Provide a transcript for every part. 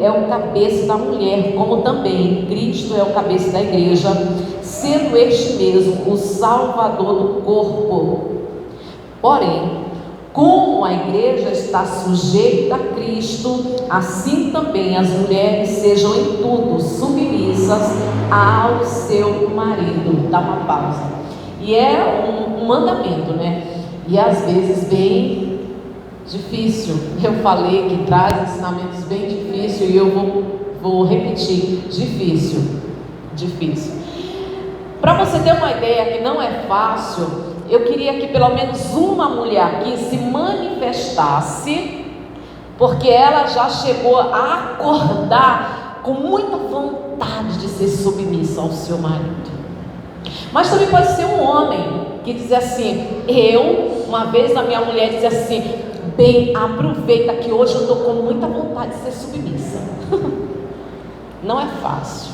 é o cabeça da mulher, como também Cristo é o cabeça da igreja, sendo este mesmo o Salvador do corpo. Porém, como a igreja está sujeita a Cristo, assim também as mulheres sejam em tudo submissas ao seu marido. Dá uma pausa. E é um mandamento, né? E às vezes bem difícil. Eu falei que traz ensinamentos bem difíceis e eu vou repetir: difícil. Para você ter uma ideia que não é fácil, eu queria que pelo menos uma mulher aqui se manifestasse, porque ela já chegou a acordar com muita vontade de ser submissa ao seu marido. Mas também pode ser um homem que diz assim: uma vez a minha mulher dizia assim: bem, aproveita que hoje eu estou com muita vontade de ser submissa. Não é fácil.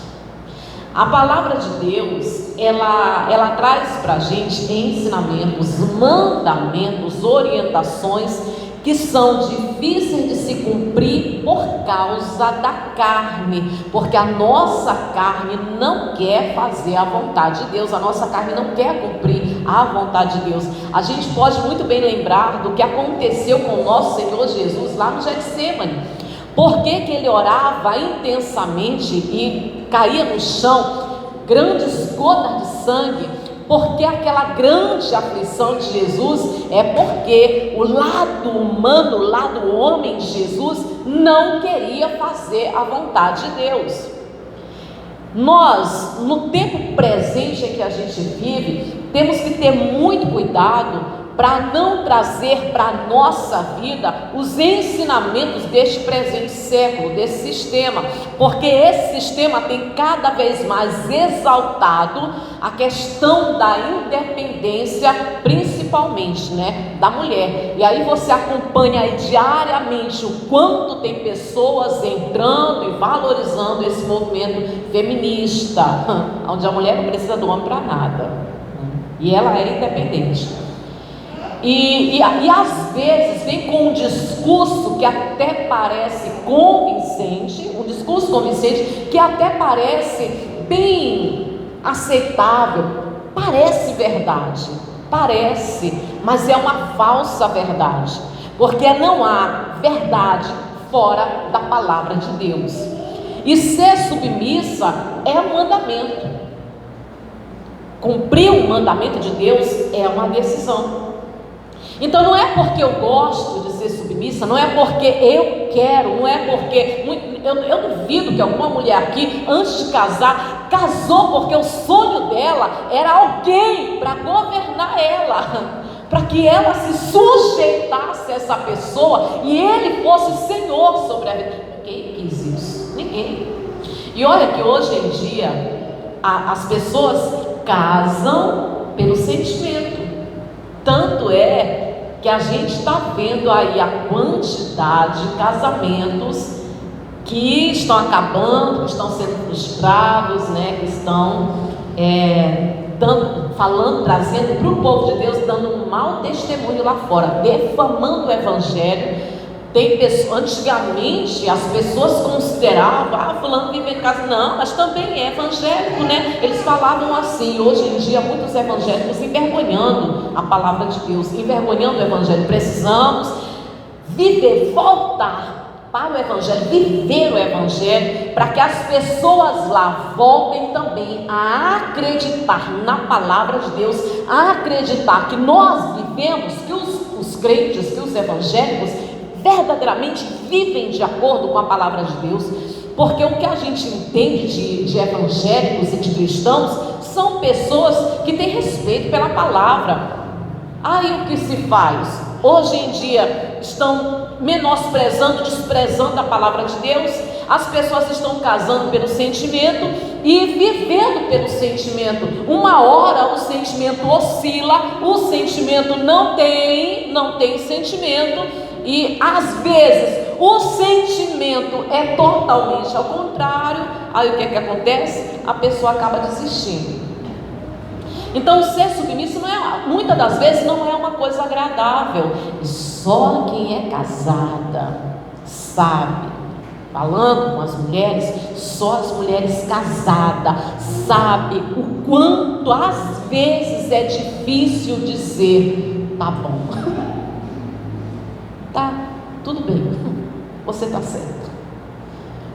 A palavra de Deus, ela traz para a gente ensinamentos, mandamentos, orientações que são difíceis de se cumprir por causa da carne, porque a nossa carne não quer fazer a vontade de Deus, a nossa carne não quer cumprir a vontade de Deus. A gente pode muito bem lembrar do que aconteceu com o nosso Senhor Jesus lá no Getsemane. Por que ele orava intensamente e caía no chão grandes gotas de sangue? Porque aquela grande aflição de Jesus é porque o lado humano, o lado homem de Jesus não queria fazer a vontade de Deus. Nós, no tempo presente em que a gente vive, temos que ter muito cuidado para não trazer para a nossa vida os ensinamentos deste presente século, desse sistema, porque esse sistema tem cada vez mais exaltado a questão da independência, principalmente, da mulher. E aí você acompanha aí diariamente o quanto tem pessoas entrando e valorizando esse movimento feminista, onde a mulher não precisa do homem para nada, e ela é independente. E às vezes vem com um discurso que até parece convincente, que até parece bem aceitável, parece verdade, mas é uma falsa verdade, porque não há verdade fora da palavra de Deus. E ser submissa é um mandamento. Cumprir o mandamento de Deus é uma decisão. Então não é porque eu gosto de ser submissa, não é porque eu quero, não é porque... Eu duvido que alguma mulher aqui, antes de casar, casou porque o sonho dela era alguém para governar ela, para que ela se sujeitasse a essa pessoa e ele fosse senhor sobre a vida. Ninguém quis isso, ninguém. E olha que hoje em dia as pessoas casam pelo sentimento. Tanto é que a gente está vendo aí a quantidade de casamentos que estão acabando, que estão sendo frustrados, que estão trazendo para o povo de Deus, dando um mau testemunho lá fora, defamando o evangelho. Antigamente as pessoas consideravam, fulano vive em casa, não, mas também é evangélico, eles falavam assim. Hoje em dia muitos evangélicos envergonhando a palavra de Deus, envergonhando o evangelho. Precisamos voltar para o evangelho, viver o evangelho, para que as pessoas lá voltem também a acreditar na palavra de Deus, a acreditar que nós vivemos, que os crentes, que os evangélicos verdadeiramente vivem de acordo com a palavra de Deus, porque o que a gente entende de evangélicos e de cristãos são pessoas que têm respeito pela palavra. Aí o que se faz? Hoje em dia estão menosprezando, desprezando a palavra de Deus. As pessoas estão casando pelo sentimento e vivendo pelo sentimento. Uma hora o sentimento oscila, o sentimento não tem sentimento. E às vezes o sentimento é totalmente ao contrário. Aí o que acontece? A pessoa acaba desistindo. Então ser submisso muitas das vezes não é uma coisa agradável. Só quem é casada sabe. falando com as mulheres, só as mulheres casadas sabem o quanto às vezes é difícil dizer, tá bom, tá, tudo bem, você tá certo.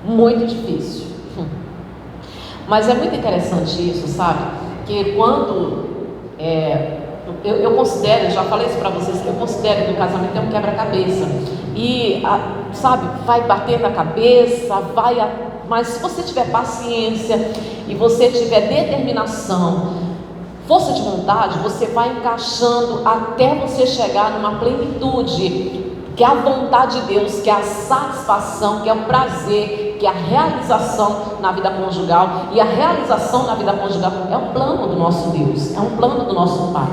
Muito difícil. Mas é muito interessante isso, sabe? Que quando eu considero, eu já falei isso para vocês, que eu considero que o casamento é um quebra-cabeça. E, sabe, vai bater na cabeça, mas se você tiver paciência e você tiver determinação, força de vontade, você vai encaixando até você chegar numa plenitude, que é a vontade de Deus, que é a satisfação, que é o prazer, que é a realização na vida conjugal. E a realização na vida conjugal é um plano do nosso Deus, é um plano do nosso Pai.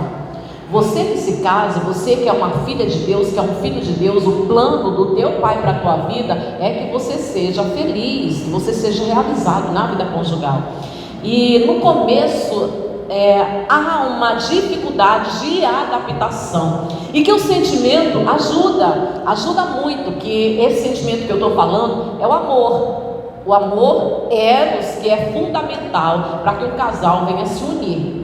Você que se casa, você que é uma filha de Deus, que é um filho de Deus, o plano do teu Pai para a tua vida é que você seja feliz, que você seja realizado na vida conjugal. E no começo há uma dificuldade de adaptação, e que o sentimento ajuda muito, que esse sentimento que eu estou falando é o amor eros, que é fundamental para que um casal venha se unir.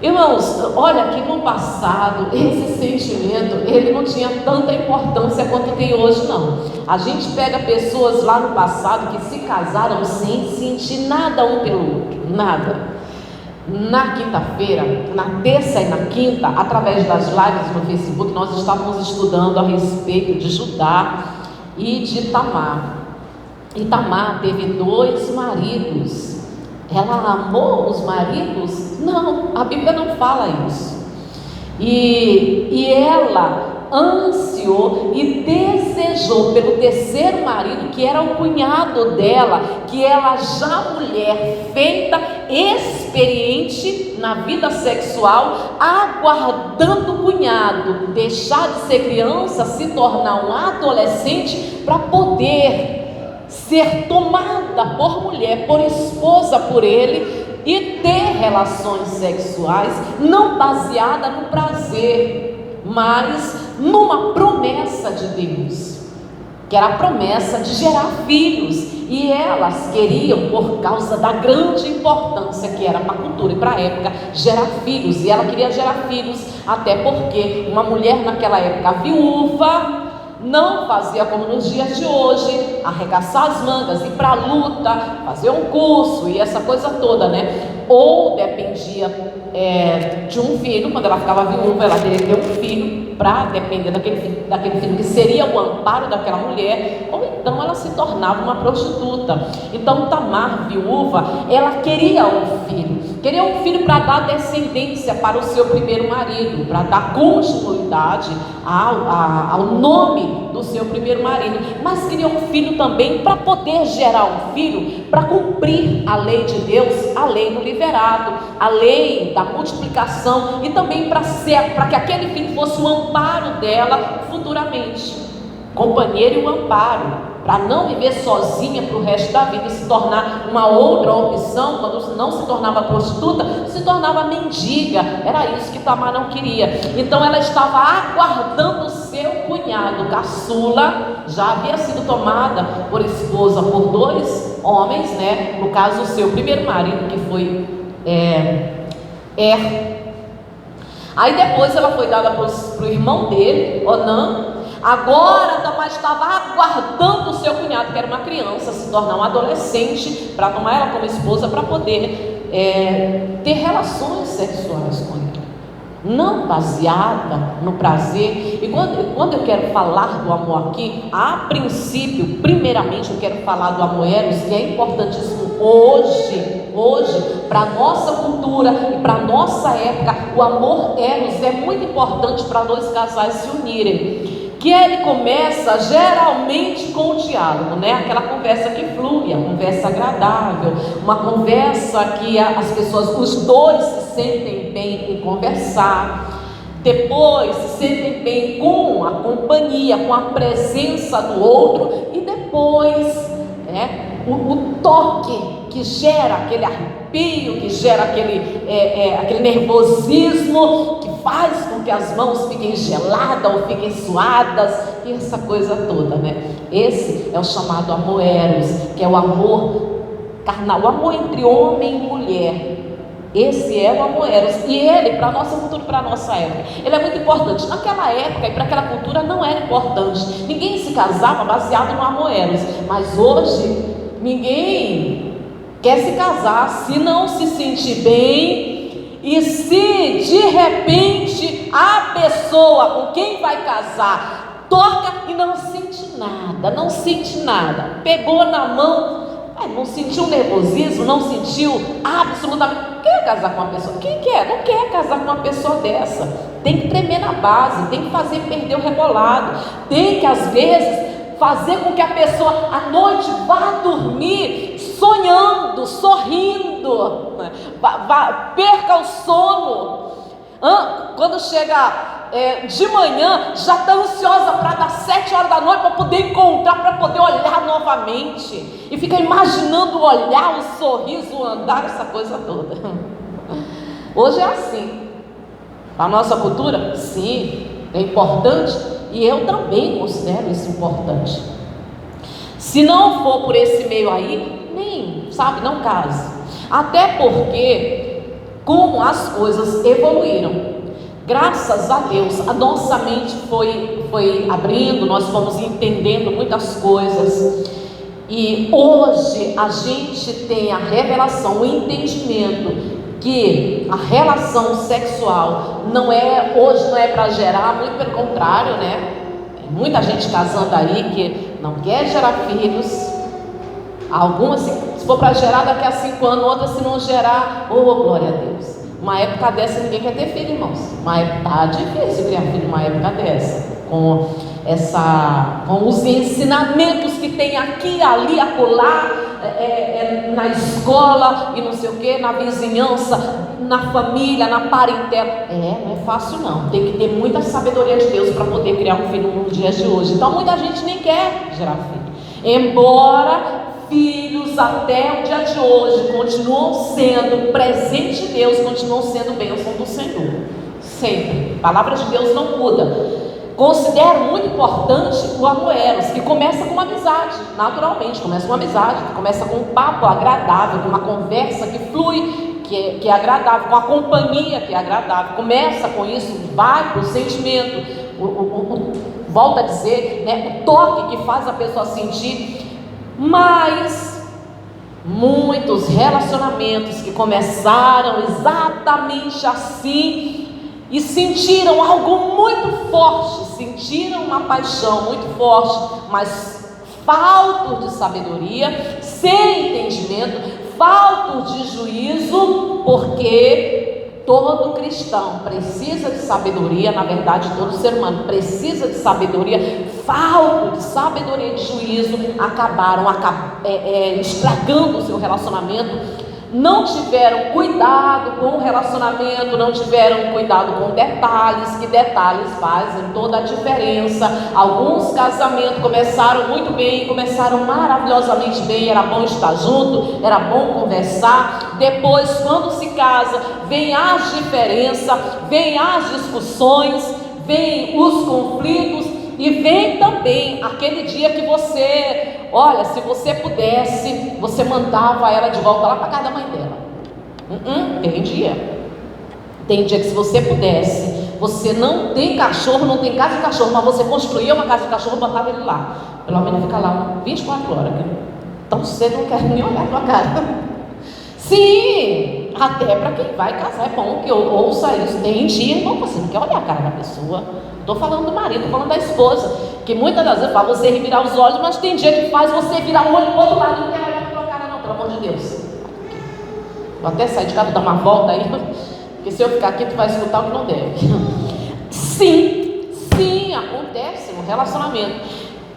Irmãos, olha que no passado esse sentimento ele não tinha tanta importância quanto tem hoje, não. A gente pega pessoas lá no passado que se casaram sem sentir nada um pelo outro, nada. Na quinta-feira, na terça e na quinta, através das lives no Facebook, nós estávamos estudando a respeito de Judá e de Tamar. E Tamar teve 2 maridos. Ela amou os maridos? Não, a Bíblia não fala isso. E ela ansiou e desejou pelo terceiro marido, que era o cunhado dela, que ela já mulher feita, experiente na vida sexual, aguardando o cunhado deixar de ser criança, se tornar um adolescente, para poder ser tomada por mulher, por esposa por ele, e ter relações sexuais, não baseada no prazer, mas numa promessa de Deus, que era a promessa de gerar filhos. E elas queriam, por causa da grande importância que era para a cultura e para a época, gerar filhos. E ela queria gerar filhos, até porque uma mulher naquela época viúva não fazia como nos dias de hoje, arregaçar as mangas, ir para a luta, fazer um curso e essa coisa toda, né? Ou dependia de um filho. Quando ela ficava viúva, ela teria que ter um filho para depender daquele filho que seria o amparo daquela mulher, ou então ela se tornava uma prostituta. Então Tamar, viúva, ela queria um filho para dar descendência para o seu primeiro marido, para dar continuidade ao nome do seu primeiro marido, mas queria um filho também para poder gerar um filho, para cumprir a lei de Deus, a lei do liberado, a lei da multiplicação, e também para que aquele filho fosse o amparo dela futuramente, companheiro e o amparo, para não viver sozinha para o resto da vida e se tornar uma outra opção. Quando não se tornava prostituta, se tornava mendiga. Era isso que Tamar não queria. Então ela estava aguardando o seu cunhado caçula, já havia sido tomada por esposa por 2 homens, né? No caso, o seu primeiro marido, que foi Aí depois ela foi dada para o irmão dele, Onã. Agora Tamar estava aguardando o seu cunhado, que era uma criança, se tornar um adolescente, para tomar ela como esposa, para poder ter relações sexuais com ele, não baseada no prazer. E quando eu quero falar do amor aqui, a princípio, primeiramente eu quero falar do amor eros, que é importantíssimo hoje, para a nossa cultura e para a nossa época. O amor eros é muito importante para 2 casais se unirem, que ele começa geralmente com o diálogo, né? Aquela conversa que flui, a conversa agradável, uma conversa que as pessoas, os 2 se sentem bem em conversar. Depois se sentem bem com a companhia, com a presença do outro, e depois o toque que gera aquele arrepio, que gera aquele nervosismo, que faz com que as mãos fiquem geladas ou fiquem suadas, e essa coisa toda, né? Esse é o chamado amor eros, que é o amor carnal, o amor entre homem e mulher. Esse é o amor eros, e ele, para a nossa cultura, para a nossa época, ele é muito importante. Naquela época e para aquela cultura não era importante, ninguém se casava baseado no amor eros, mas hoje ninguém quer se casar se não se sentir bem, e se de repente a pessoa com quem vai casar toca e não sente nada, pegou na mão, não sentiu nervosismo, não sentiu absolutamente. Quer casar com uma pessoa? Quem quer? Não quer casar com uma pessoa dessa. Tem que tremer na base, tem que fazer perder o rebolado, tem que às vezes fazer com que a pessoa à noite vá dormir sonhando, sorrindo, perca o sono. Quando chega de manhã, já está ansiosa para dar 7 horas da noite para poder encontrar, para poder olhar novamente, e fica imaginando o olhar, o sorriso, o andar, essa coisa toda. Hoje é assim. A nossa cultura, sim, é importante, e eu também considero isso importante. Se não for por esse meio aí, não case. Até porque, como as coisas evoluíram, graças a Deus, a nossa mente foi abrindo, nós fomos entendendo muitas coisas, e hoje a gente tem a revelação, o entendimento que a relação sexual hoje não é para gerar, muito pelo contrário, né? Tem muita gente casando aí que não quer gerar filhos. Algumas, se for para gerar daqui a 5 anos, outras se não gerar, glória a Deus. Uma época dessa ninguém quer ter filho, irmãos. Tá difícil criar filho numa época dessa, com os ensinamentos que tem aqui, ali, acolá, na escola e não sei o que, na vizinhança, na família, na parentela. Não é fácil não. Tem que ter muita sabedoria de Deus para poder criar um filho nos dias de hoje. Então muita gente nem quer gerar filho, embora filhos até o dia de hoje continuam sendo presente de Deus, continuam sendo bênção do Senhor, sempre. A palavra de Deus não muda. Considero muito importante o amor eros, que começa com uma amizade, naturalmente, começa com uma amizade, que começa com um papo agradável, com uma conversa que flui, que é agradável, com a companhia que é agradável. Começa com isso, vai para o sentimento, volta a dizer, né, o toque que faz a pessoa sentir. Mas muitos relacionamentos que começaram exatamente assim e sentiram algo muito forte, sentiram uma paixão muito forte, mas faltos de sabedoria, sem entendimento, faltos de juízo, porque todo cristão precisa de sabedoria, na verdade todo ser humano precisa de sabedoria. Falta de sabedoria e de juízo, acabaram estragando o seu relacionamento. Não tiveram cuidado com o relacionamento, não tiveram cuidado com detalhes, que detalhes fazem toda a diferença. Alguns casamentos começaram muito bem, começaram maravilhosamente bem, era bom estar junto, era bom conversar. Depois, quando se casa, vem as diferenças, vem as discussões, vem os conflitos. E vem também aquele dia que você, olha, se você pudesse, você mandava ela de volta lá para casa da mãe dela. Tem dia que se você pudesse, você não tem cachorro, não tem casa de cachorro, mas você construía uma casa de cachorro e botava ele lá. Pelo menos fica lá 24 horas. Tão cedo não quero nem olhar para a cara. Sim, até para quem vai casar é bom que eu ouça isso. Tem dia, irmão, você não quer olhar a cara da pessoa. Estou falando do marido, estou falando da esposa, que muitas das vezes faz você revirar os olhos, mas tem dia que faz você virar o olho para o outro lado e não quer olhar para a cara não, pelo amor de Deus. Vou até sair de casa, dar uma volta aí, porque se eu ficar aqui tu vai escutar o que não deve. Sim, acontece no relacionamento.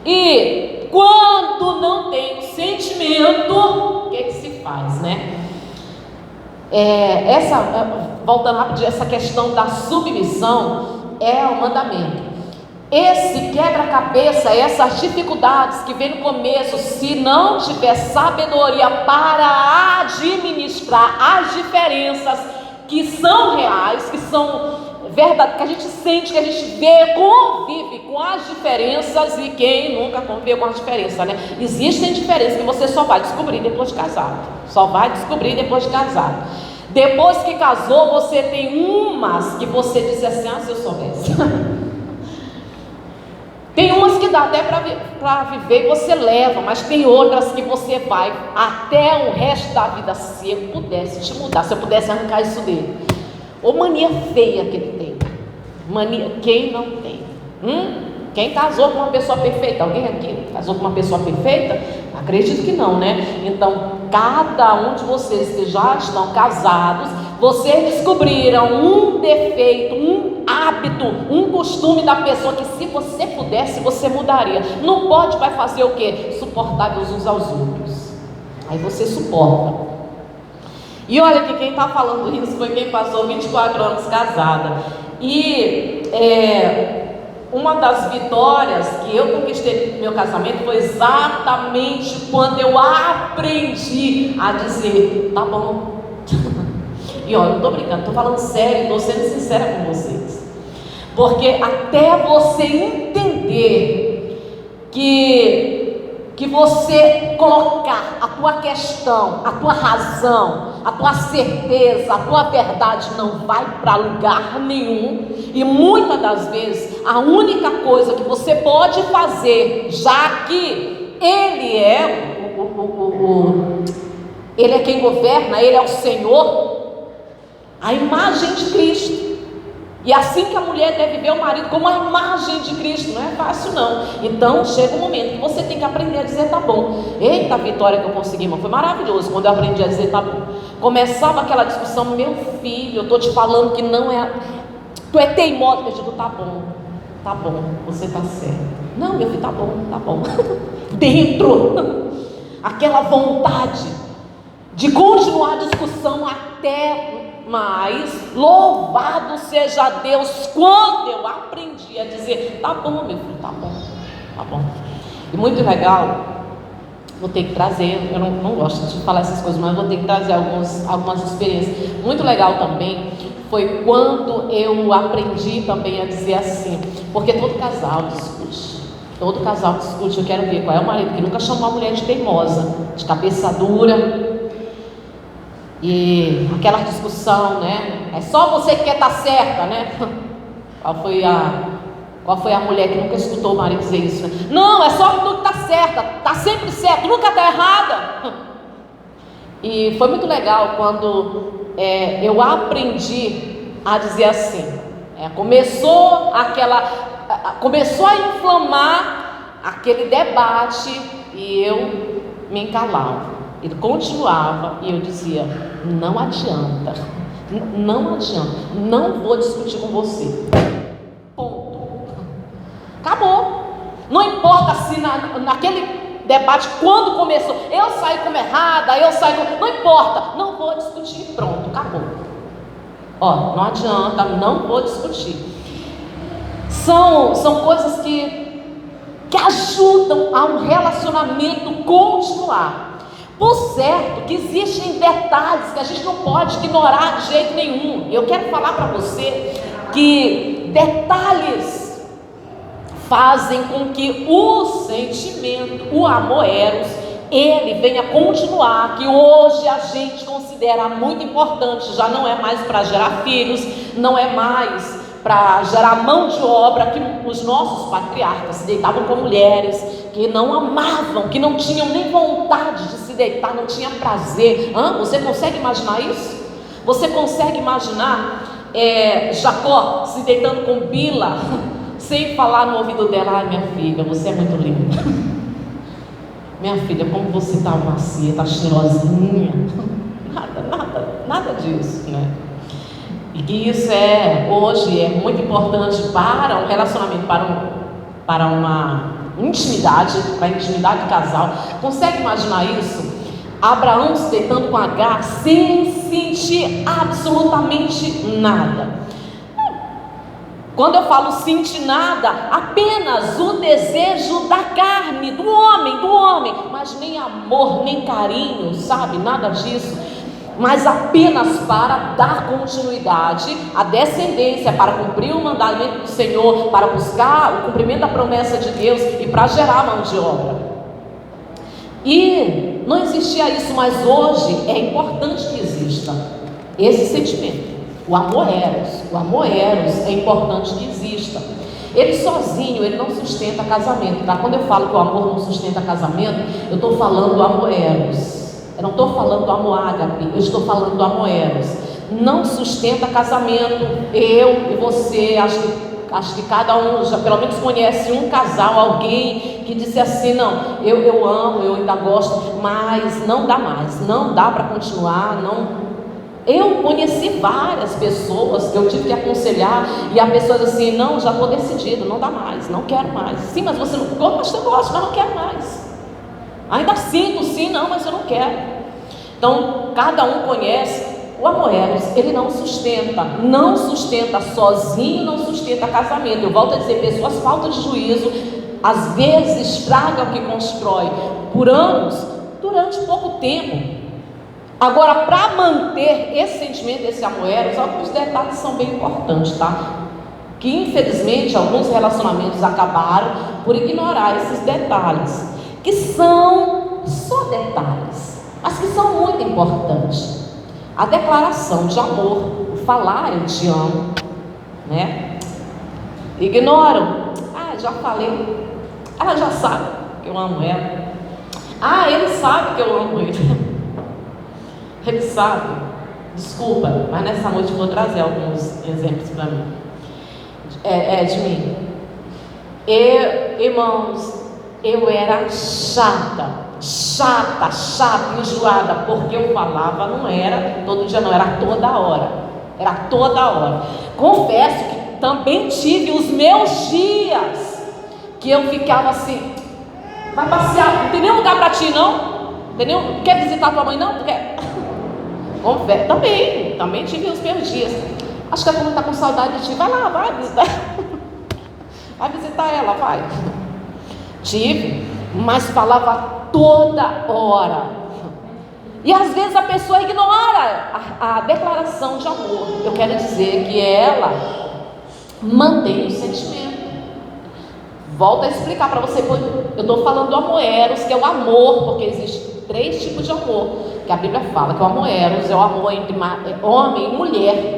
E quando não tem sentimento, o que se faz, né? Voltando rapidinho, essa questão da submissão é o mandamento. Esse quebra-cabeça, essas dificuldades que vem no começo, se não tiver sabedoria para administrar as diferenças que são reais, que são verdade, que a gente sente, que a gente vê, convive com as diferenças. E quem nunca conviveu com as diferenças, né? Existem diferenças que você só vai descobrir depois de casado. Só vai descobrir depois de casado. Depois que casou, você tem umas que você diz assim: se eu soubesse. Tem umas que dá até para viver e você leva, mas tem outras que você vai até o resto da vida. Se eu pudesse te mudar, se eu pudesse arrancar isso dele. Ô mania feia que ele tem. Mania, quem não tem? Quem casou com uma pessoa perfeita? Alguém aqui casou com uma pessoa perfeita? Acredito que não, né? Então, cada um de vocês que já estão casados, vocês descobriram um defeito, um hábito, um costume da pessoa que, se você pudesse, você mudaria. Não pode, vai fazer o quê? Suportáveis uns aos outros. Aí você suporta. E olha que quem está falando isso foi quem passou 24 anos casada. E uma das vitórias que eu conquistei no meu casamento foi exatamente quando eu aprendi a dizer: tá bom. E olha, eu não estou brincando, estou falando sério, estou sendo sincera com vocês. Porque até você entender que você colocar a tua questão, a tua razão, a tua certeza, a tua verdade não vai para lugar nenhum. E muitas das vezes a única coisa que você pode fazer, já que Ele é quem governa, Ele é o Senhor, a imagem de Cristo. E assim que a mulher deve ver o marido como a imagem de Cristo. Não é fácil não. Então chega um momento que você tem que aprender a dizer tá bom. Eita, a vitória que eu consegui, mas foi maravilhoso quando eu aprendi a dizer tá bom. Começava aquela discussão: meu filho, eu estou te falando que não é, tu é teimoso. Eu digo: tá bom, você está certo. Não, meu filho, tá bom. Dentro, aquela vontade de continuar a discussão até. Mas louvado seja Deus quando eu aprendi a dizer: tá bom, meu filho, tá bom. E muito legal, vou ter que trazer, eu não gosto de falar essas coisas, mas vou ter que trazer algumas experiências. Muito legal também foi quando eu aprendi também a dizer assim, porque todo casal discute. Eu quero ver qual é o marido que nunca chamou a mulher de teimosa, de cabeça dura. E aquela discussão, né? É só você que quer estar certa, né? Qual foi a mulher que nunca escutou o marido dizer isso, né? Não, é só tu que está certa, está sempre certo, nunca está errada. E foi muito legal quando eu aprendi a dizer assim. Começou a inflamar aquele debate e eu me encalava. Ele continuava e eu dizia: não adianta, não vou discutir com você. Ponto. Acabou. Não importa se naquele debate, quando começou, eu saí como errada, não importa, não vou discutir. Pronto, acabou. Não adianta, não vou discutir. São coisas que ajudam a um relacionamento continuar. Por certo que existem detalhes que a gente não pode ignorar de jeito nenhum. Eu quero falar para você que detalhes fazem com que o sentimento, o amor eros, ele venha continuar, que hoje a gente considera muito importante. Já não é mais para gerar filhos, não é mais para gerar mão de obra, que os nossos patriarcas se deitavam com mulheres que não amavam, que não tinham nem vontade de se deitar, não tinha prazer. Você consegue imaginar isso? Você consegue imaginar Jacó se deitando com Bila, sem falar no ouvido dela: minha filha, você é muito linda. Minha filha, como você está macia, está cheirosinha. Nada disso, né? E que isso hoje é muito importante para um relacionamento, para uma intimidade, para a intimidade do casal. Consegue imaginar isso? Abraão se deitando com Agar sem sentir absolutamente nada. Quando eu falo sentir nada, apenas o desejo da carne, do homem, mas nem amor, nem carinho, sabe? Nada disso. mas apenas para dar continuidade à descendência, para cumprir o mandamento do Senhor, para buscar o cumprimento da promessa de Deus e para gerar mão de obra. E não existia isso, mas hoje é importante que exista esse sentimento. O amor eros é importante que exista. Ele sozinho, ele não sustenta casamento, tá? Quando eu falo que o amor não sustenta casamento, eu estou falando do amor eros. Eu não estou falando do amor ágape, eu estou falando do amor eros. Não sustenta casamento. Eu e você, acho que cada um já pelo menos conhece um casal, alguém que disse assim: não, eu amo, eu ainda gosto, mas não dá mais, não dá para continuar, não. Eu conheci várias pessoas que eu tive que aconselhar, e a pessoa diz assim: não, já estou decidido, não dá mais, não quero mais. Sim, mas você não gosta, mas não quero mais. Ainda sinto, sim, não, mas eu não quero. Então, cada um conhece. O amor eros, ele não sustenta sozinho, não sustenta casamento. Eu volto a dizer, pessoas falta de juízo, às vezes estraga o que constrói por anos, durante pouco tempo. Agora, para manter esse sentimento, esse amor eros, alguns detalhes são bem importantes, tá? Que infelizmente alguns relacionamentos acabaram por ignorar esses detalhes, que são só detalhes, mas que são muito importantes. A declaração de amor, o falar eu te amo, né? Ignoram. Já falei. Ela já sabe que eu amo ela. Ele sabe que eu amo ele. Ele sabe. Desculpa, mas nessa noite eu vou trazer alguns exemplos para mim. De mim. Irmãos, eu era chata, enjoada, porque eu falava, não era todo dia, não, era toda hora. Confesso que também tive os meus dias que eu ficava assim: vai passear, não tem nenhum lugar para ti, não? Quer visitar tua mãe, não? Quer? Confesso, também tive os meus dias. Acho que a turma está com saudade de ti, vai lá, vai visitar. Vai visitar ela, vai. Tive, mas falava toda hora. E às vezes a pessoa ignora a declaração de amor. Eu quero dizer que ela mantém o sentimento. Volto a explicar para você. Eu estou falando do amor eros, que é o amor, porque existem 3 tipos de amor, que a Bíblia fala que o amor eros é o amor entre homem e mulher.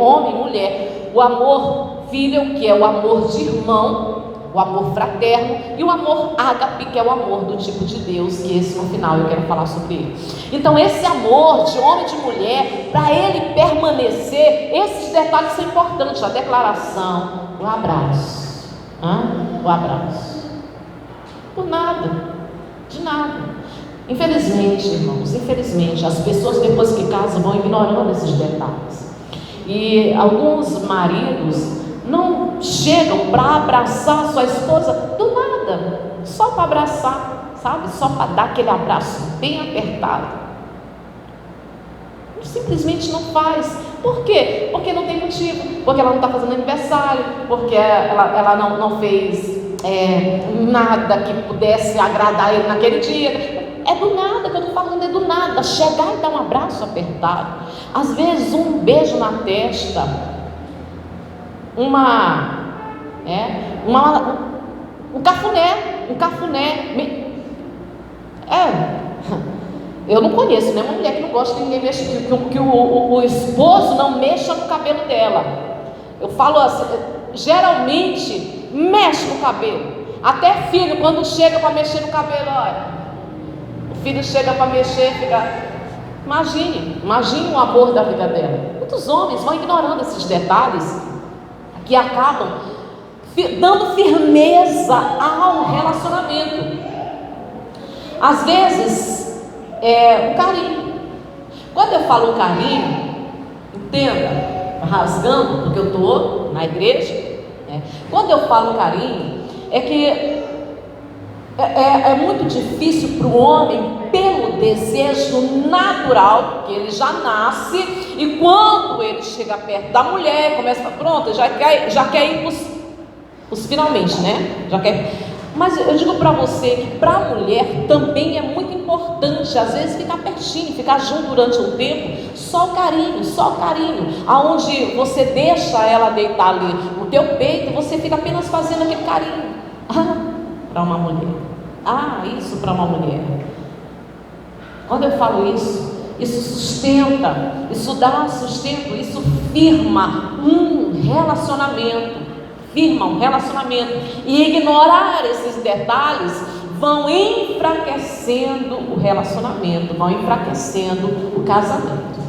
O amor filial, que é o amor de irmão, o amor fraterno, e o amor ágape, que é o amor do tipo de Deus, que esse no final eu quero falar sobre ele. Então esse amor de homem e de mulher, para ele permanecer, esses detalhes são importantes. A declaração, o abraço, por nada, de nada. Infelizmente, irmãos, as pessoas depois que casam vão ignorando esses detalhes. E alguns maridos não chegam para abraçar sua esposa do nada, só para abraçar, sabe? Só para dar aquele abraço bem apertado. Simplesmente não faz. Por quê? Porque não tem motivo. Porque ela não está fazendo aniversário, porque ela não fez nada que pudesse agradar ele naquele dia. É do nada que eu estou falando, é do nada. Chegar e dar um abraço apertado, às vezes um beijo na testa, um cafuné. Eu não conheço nenhuma mulher que não gosta que ninguém mexa, que o esposo não mexa no cabelo dela. Eu falo assim, geralmente mexe no cabelo. Até filho, quando chega para mexer no cabelo, olha, o filho chega para mexer, fica. Imagine o amor da vida dela. Muitos homens vão ignorando esses detalhes que acabam dando firmeza ao relacionamento. Às vezes, o carinho. Quando eu falo carinho, entenda, rasgando, porque eu estou na igreja. Quando eu falo carinho, é que é muito difícil para o homem, pelo desejo natural, que ele já nasce, e quando ele chega perto da mulher, começa a falar, pronto, já quer ir para os finalmente, né? Mas eu digo para você que para a mulher também é muito importante, às vezes, ficar pertinho, ficar junto durante um tempo, só o carinho, aonde você deixa ela deitar ali no teu peito, você fica apenas fazendo aquele carinho. Para uma mulher, isso para uma mulher. Quando eu falo isso sustenta, isso dá sustento, isso firma um relacionamento. E ignorar esses detalhes vão enfraquecendo o relacionamento, vão enfraquecendo o casamento.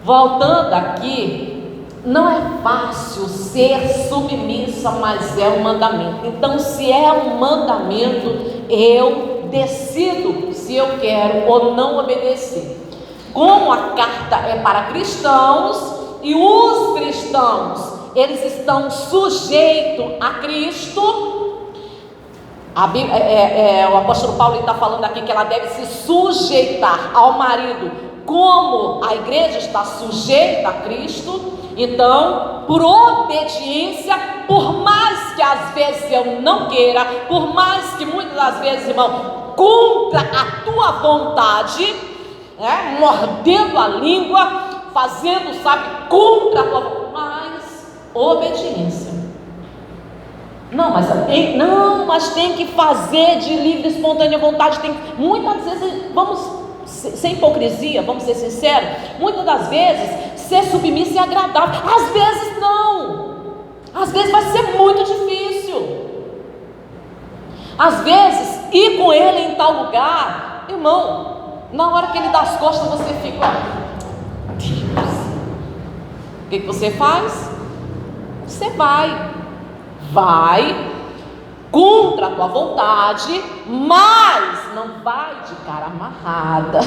Voltando aqui, não é fácil ser submissa, mas é um mandamento. Então, se é um mandamento, eu decido se eu quero ou não obedecer. Como a carta é para cristãos, e os cristãos, eles estão sujeitos a Cristo. O apóstolo Paulo está falando aqui que ela deve se sujeitar ao marido, como a igreja está sujeita a Cristo. Então, por obediência, por mais que às vezes eu não queira, por mais que muitas das vezes, irmão, contra a tua vontade, mordendo a língua, fazendo, contra a tua vontade, mas obediência. Mas tem que fazer de livre e espontânea vontade. Muitas vezes, vamos sem hipocrisia, vamos ser sinceros, muitas das vezes ser submissa é agradável, às vezes não, às vezes vai ser muito difícil, às vezes ir com ele em tal lugar, irmão, na hora que ele dá as costas você fica, Deus, o que você faz? Você vai contra a tua vontade, mas não vai de cara amarrada,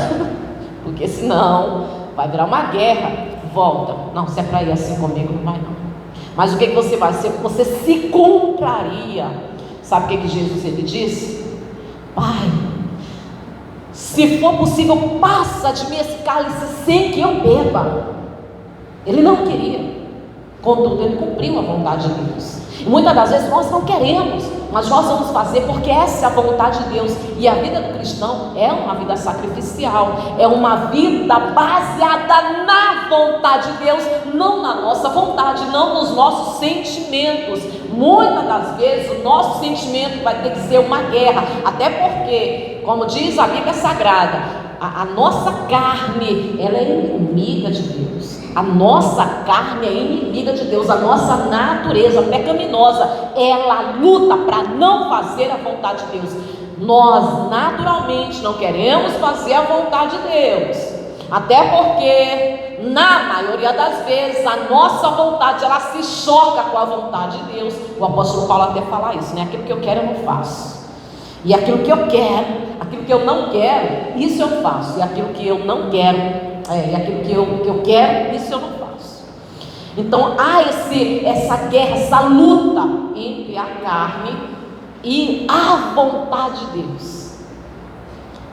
porque senão vai virar uma guerra. Volta, não, se é para ir assim comigo, não vai não. Mas o que você vai? Você se contraria. Sabe o que Jesus ele disse? Pai, se for possível, passa de mim esse cálice sem que eu beba. Ele não queria, contudo ele cumpriu a vontade de Deus. E muitas das vezes nós não queremos, mas nós vamos fazer porque essa é a vontade de Deus. E a vida do cristão é uma vida sacrificial, é uma vida baseada na vontade de Deus, não na nossa vontade, não nos nossos sentimentos. Muitas das vezes o nosso sentimento vai ter que ser uma guerra, até porque, como diz a Bíblia Sagrada, a nossa carne, ela é inimiga de Deus. A nossa carne é inimiga de Deus. A nossa natureza pecaminosa, ela luta para não fazer a vontade de Deus. Nós naturalmente não queremos fazer a vontade de Deus, até porque na maioria das vezes a nossa vontade, ela se choca com a vontade de Deus. O apóstolo Paulo até fala isso, né? Aquilo que eu quero eu não faço, e aquilo que eu quero, aquilo que eu não quero, isso eu faço. E aquilo que eu não quero, e aquilo que eu quero, isso eu não faço. Então há essa guerra, essa luta entre a carne e a vontade de Deus.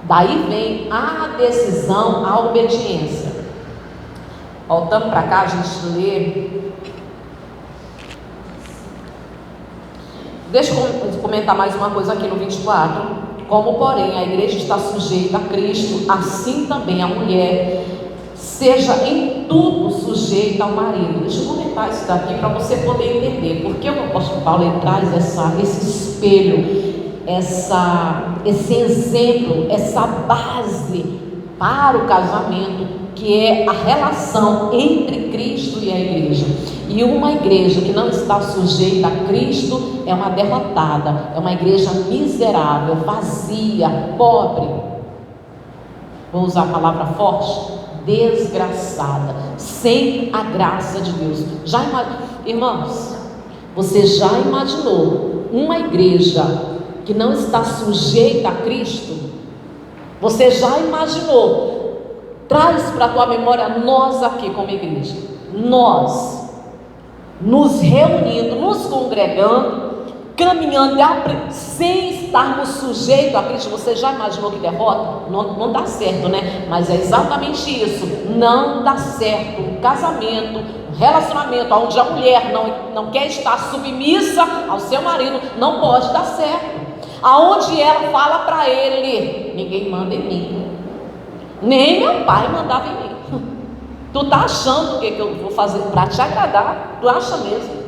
Daí vem a decisão, a obediência. Voltando para cá, a gente lê. Deixa eu comentar mais uma coisa aqui no 24. Como, porém, a igreja está sujeita a Cristo, assim também a mulher seja em tudo sujeita ao marido. Deixa eu comentar isso daqui para você poder entender porque o apóstolo Paulo ele traz esse espelho, esse exemplo, essa base para o casamento, que é a relação entre Cristo e a igreja. E uma igreja que não está sujeita a Cristo é uma derrotada, é uma igreja miserável, vazia, pobre. Vou usar a palavra forte, desgraçada, sem a graça de Deus. Irmãos, você já imaginou uma igreja que não está sujeita a Cristo? Você já imaginou? Traz para a tua memória nós aqui como igreja, nós nos reunindo, nos congregando, caminhando sem estarmos sujeitos a Cristo. Você já imaginou que derrota? Não dá certo, né? Mas é exatamente isso, não dá certo. Um casamento relacionamento onde a mulher não quer estar submissa ao seu marido, não pode dar certo. Aonde ela fala para ele: ninguém manda em mim, nem meu pai mandava em mim. Tu tá achando o que eu vou fazer para te agradar? Tu acha mesmo?